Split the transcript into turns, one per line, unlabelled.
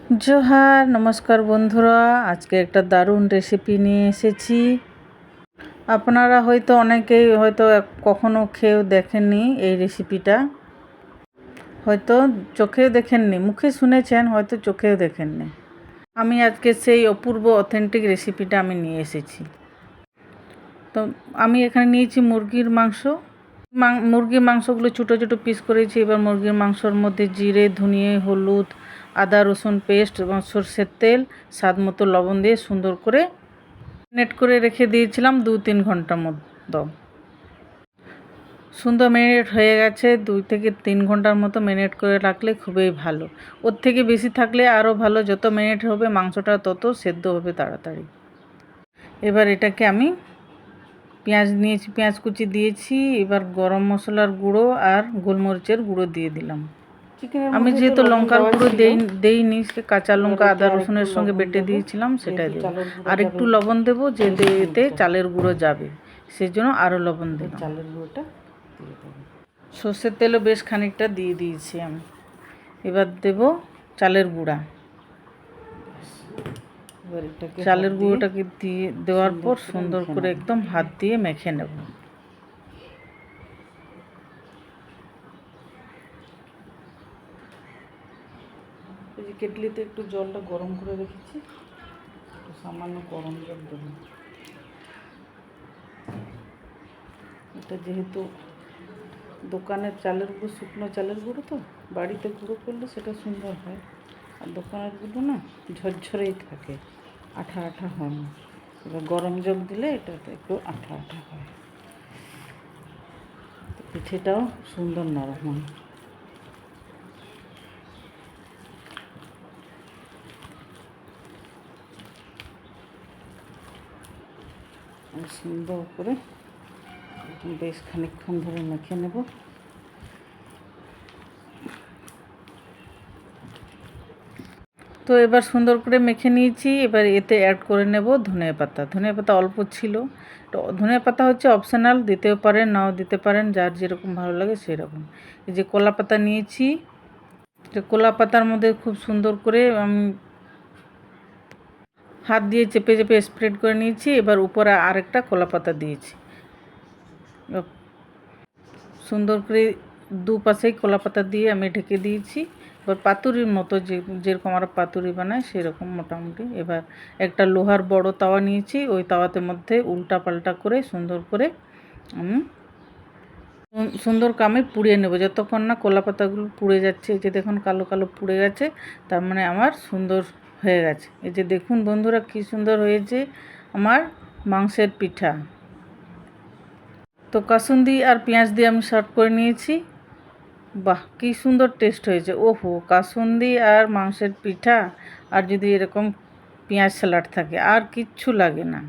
জোহার, নমস্কার বন্ধুরা। আজকে একটা দারুণ রেসিপি নিয়ে এসেছি। আপনারা হয়তো অনেকেই কখনো খেয়েও দেখেননি এই রেসিপিটা, হয়তো চোখেও দেখেননি, মুখে শুনেছেন, হয়তো চোখেও দেখেননি। আমি আজকে সেই অপূর্ব অথেন্টিক রেসিপিটা আমি নিয়ে এসেছি। তো আমি এখানে নিয়েছি মুরগির মাংস। মুরগির মাংসগুলো ছোটো ছোটো পিস করেছি। এবার মুরগির মাংসর মধ্যে জিরে, ধনিয়া, হলুদ, আদা রসুন পেস্ট এবং সরষের তেল, স্বাদ মতো লবণ দিয়ে সুন্দর করে ম্যারিনেট করে রেখে দিয়েছিলাম 2-3 ঘন্টার মতো। সুন্দর ম্যারিনেট হয়ে গেছে। 2 থেকে 3 ঘন্টার মতো ম্যারিনেট করে রাখলে খুবই ভালো। ওর থেকে বেশি থাকলে আরও ভালো। যত ম্যারিনেট হবে মাংসটা তত সেদ্ধ হবে তাড়াতাড়ি। এবার এটাকে আমি পেঁয়াজ নিয়েছি, পেঁয়াজ কুচি দিয়েছি। এবার গরম মশলার গুঁড়ো আর গোলমরিচের গুঁড়ো দিয়ে দিলাম। আমি যেহেতু লঙ্কার গুঁড়ো দেইনি, কাঁচা লঙ্কা আদা রসুনের সঙ্গে বেটে দিয়েছিলাম, সেটাই দেবো। আর একটু লবণ দেবো, যে এতে চালের গুঁড়ো যাবে, সেই জন্য আরও লবণ দেব। চালের গুঁড়োটা সর্ষের তেলও বেশ খানিকটা দিয়ে দিয়েছি আমি। এবার দেব চালের গুঁড়া। চালের গুঁড়োটাকে দিয়ে দেওয়ার পর সুন্দর করে একদম হাত দিয়ে মেখে নেব। এই যে কেটলিতে একটু জলটা গরম করে রেখেছি, সামান্য গরম জল দেব। এটা যেহেতু দোকানের চালের গুঁড়ো, শুকনো চালের গুঁড়ো, তো বাড়িতে গুঁড়ো করলে সেটা সুন্দর হয়। আর দোকানের গুঁড়ো না ঝরঝরেই থাকে, আঠা আঠা হয় না। এবার গরম জল দিলে এটাতে একটু আঠা আঠা হয়, পিঠেটাও সুন্দর নরম হয়। সুন্দর করে বেশ খানিকক্ষণ ধরে মেখে নেব। তো এবার সুন্দর করে মেখে নিয়েছি। এবার এতে অ্যাড করে নেব ধনিয়া পাতা। ধনিয়া পাতা অল্প ছিল, তো ধনিয়া পাতা হচ্ছে অপশনাল, দিতেও পারেন নাও দিতে পারেন, যার যেরকম ভালো লাগে সেরকম। এই যে কলা পাতা নিয়েছি, কলা পাতার মধ্যে খুব সুন্দর করে আমি হাত দিয়ে চেপে চেপে স্প্রেড করে নিয়েছি। এবার উপরে আরেকটা কলা পাতা দিয়েছি। সুন্দর করে দুপাশেই কলা পাতা দিয়ে আমি ঢেকে দিয়েছি। এবার পাতুরির মতো যেরকম আমরা পাতুরি বানাই সেরকম মোটামুটি। এবার একটা লোহার বড় তাওয়া নিয়েছি, ওই তাওয়াতে মধ্যে উল্টা পাল্টা করে সুন্দর করে আমি আমি পুড়িয়ে নেব, যতক্ষণ না কলা পাতাগুলো পুড়ে যাচ্ছে। এই যে দেখুন কালো কালো পুড়ে গেছে, তার মানে আমার সুন্দর হয়ে গেছে। এই যে দেখুন বন্ধুরা কি সুন্দর হয়েছে আমার মাংসের পিঠা। তো কাসুন্দি আর পেঁয়াজ দিয়ে আমি সার্ভ করে নিয়েছি। বাহ, কী সুন্দর টেস্ট হয়েছে। ওহো, কাসুন্দি আর মাংসের পিঠা, আর যদি এরকম পেঁয়াজ স্যালাড থাকে, আর কিচ্ছু লাগে না।